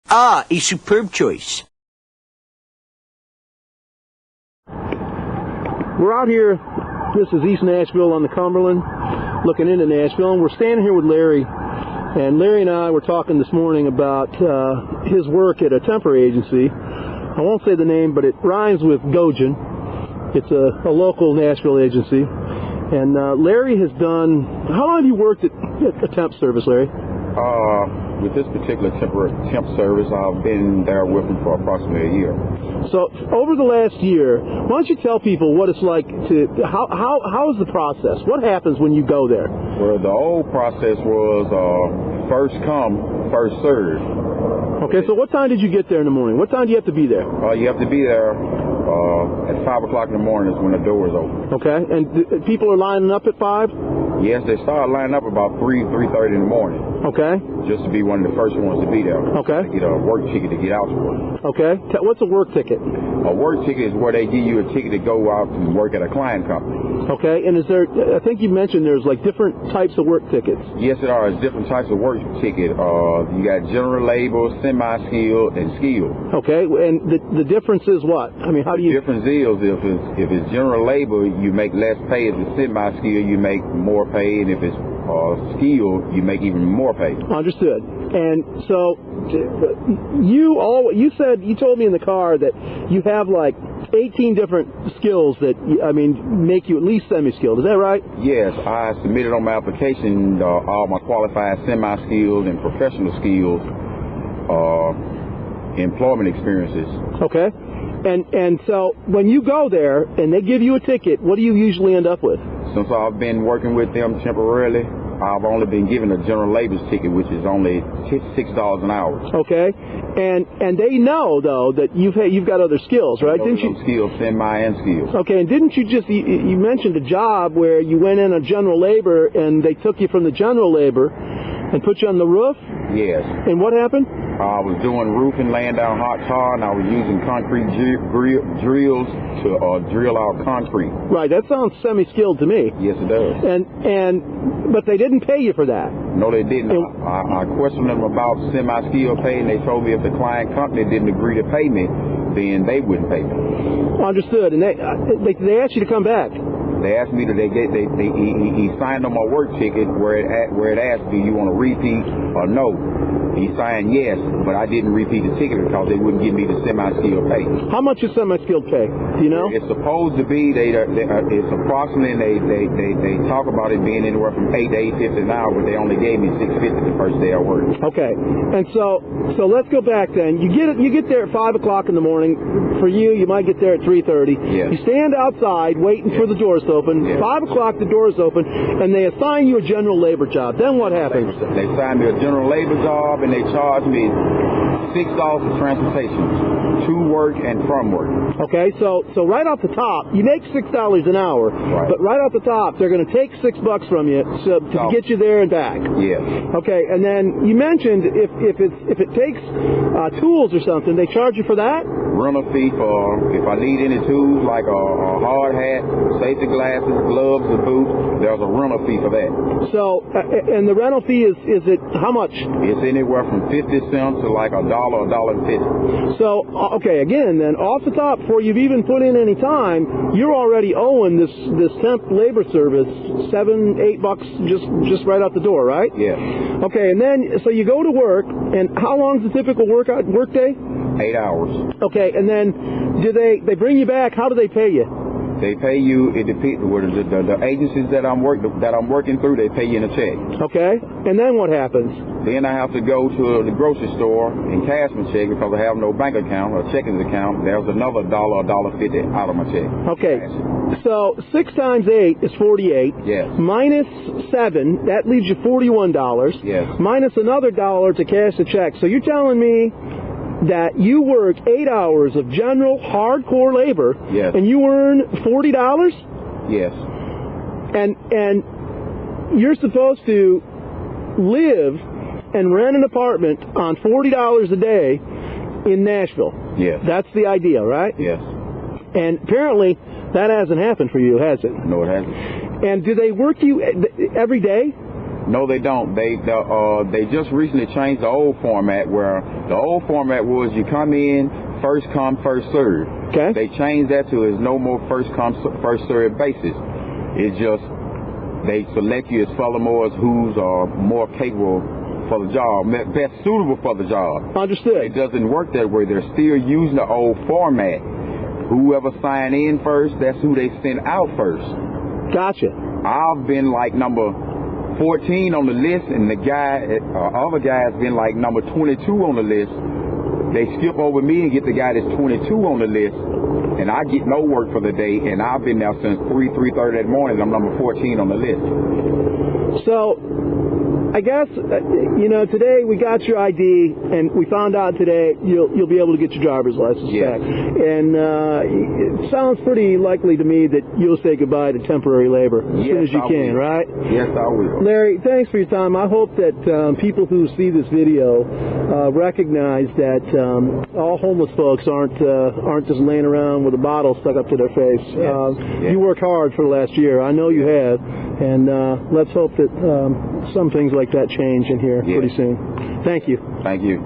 Ah, a superb choice. We're out here, this is East Nashville on the Cumberland, looking into Nashville, and we're standing here with Larry. And Larry and I were talking this morning about his work at a temporary agency. I won't say the name, but it rhymes with Gojin. It's a local Nashville agency. And Larry has done, how long have you worked at a temp service, Larry? With this particular temp service, I've been there with them for approximately a year. So over the last year, why don't you tell people what it's like to, how is the process? What happens when you go there? Well, the old process was first come, first served. Okay, so what time did you get there in the morning? What time do you have to be there? You have to be there at 5 o'clock in the morning is when the doors open. Okay, and people are lining up at 5? Yes, they start lining up about 3:30 in the morning. Okay. Just to be one of the first ones to be there. Okay. To get a work ticket to get out to work. Okay. What's a work ticket? A work ticket is where they give you a ticket to go out and work at a client company. Okay, and is there, I think you mentioned there's like different types of work tickets. Yes, there are. It's different types of work ticket. You got general labor, semi-skilled, and skilled. Okay, and the difference is what? I mean, how do you... The difference is if it's general labor, you make less pay. If it's semi-skilled, you make more pay, and if it's skilled, you make even more pay. Understood. And so you told me in the car that you have like 18 different skills that, I mean, make you at least semi-skilled. Is that right? Yes, I submitted on my application all my qualified semi-skilled and professional skills employment experiences. Okay. And so when you go there and they give you a ticket, what do you usually end up with? Since I've been working with them temporarily, I've only been given a general labor's ticket, which is only $6 an hour. Okay, and they know though that you've got other skills, right? Didn't you? Skills, semi and skills. Okay, and didn't you just you mentioned a job where you went in on general labor and they took you from the general labor and put you on the roof? Yes. And what happened? I was doing roofing, laying down hot tar, and I was using concrete drills to drill out concrete. Right, that sounds semi-skilled to me. Yes, it does. But they didn't pay you for that. No, they didn't. I questioned them about semi-skilled pay, and they told me if the client company didn't agree to pay me, then they wouldn't pay me. Understood. And they asked you to come back. They asked me he signed on my work ticket where it asked, do you want to repeat or no? He signed yes, but I didn't repeat the ticket because they wouldn't give me the semi-skilled pay. How much is semi-skilled pay? Do you know? It's supposed to be, it's approximately, they talk about it being anywhere from $8 to $8.50 an hour, but they only gave me $6.50 the first day I worked. Okay, and so let's go back then. You get there at 5 o'clock in the morning. For you might get there at 3:30. Yes. You stand outside waiting for the doors to open. Yes. 5 o'clock, the doors open, and they assign you a general labor job. Then what happens? They assign me a general labor job, and they charge me $6 for transportation, to work and from work. Okay, so right off the top, you make $6 an hour, right. But right off the top, they're going to take $6 from you to get you there and back. Yes. Okay, and then you mentioned if it takes tools or something, they charge you for that? Rental fee for if I need any tools like a hard hat, safety glasses, gloves, or boots. There's a rental fee for that. So, and the rental fee is it how much? It's anywhere from 50 cents to like $1, $1.50. So, okay, again, then off the top, before you've even put in any time, you're already owing this temp labor service $7, $8 just right out the door, right? Yeah. Okay, and then so you go to work, and how long is the typical work day? 8 hours. Okay, and then do they bring you back? How do they pay you? They pay you. It depends. The agencies that I'm working through, they pay you in a check. Okay, and then what happens? Then I have to go to the grocery store and cash my check because I have no bank account or checking account. There's another $1, $1.50 out of my check. Okay, so 6 times 8 is 48. Yes. Minus 7, that leaves you $41. Yes. Minus another $1 to cash the check. So you're telling me that you work 8 hours of general hardcore labor, yes, and you earn $40? Yes. And you're supposed to live and rent an apartment on $40 a day in Nashville. Yes. That's the idea, right? Yes. And apparently that hasn't happened for you, has it? No, it hasn't. And do they work you every day? No, they don't. They just recently changed the old format, where the old format was you come in, first come, first serve. Okay. They changed that to is no more first come, first serve basis. It's just they select you as furthermore who's more capable for the job, best suitable for the job. Understood. It doesn't work that way. They're still using the old format. Whoever signed in first, that's who they send out first. Gotcha. I've been like number 14 on the list, and the other guy's been like number 22 on the list. They skip over me and get the guy that's 22 on the list, and I get no work for the day, and I've been there since 3:30 that morning, and I'm number 14 on the list. So, I guess, today we got your ID, and we found out today you'll be able to get your driver's license back. And it sounds pretty likely to me that you'll say goodbye to temporary labor as soon as you can, right? Yes, I will. Larry, thanks for your time. I hope that people who see this video recognize that all homeless folks aren't just laying around with a bottle stuck up to their face. Yes. You worked hard for the last year. I know you have. And let's hope that some things like that change in here pretty soon. Thank you. Thank you.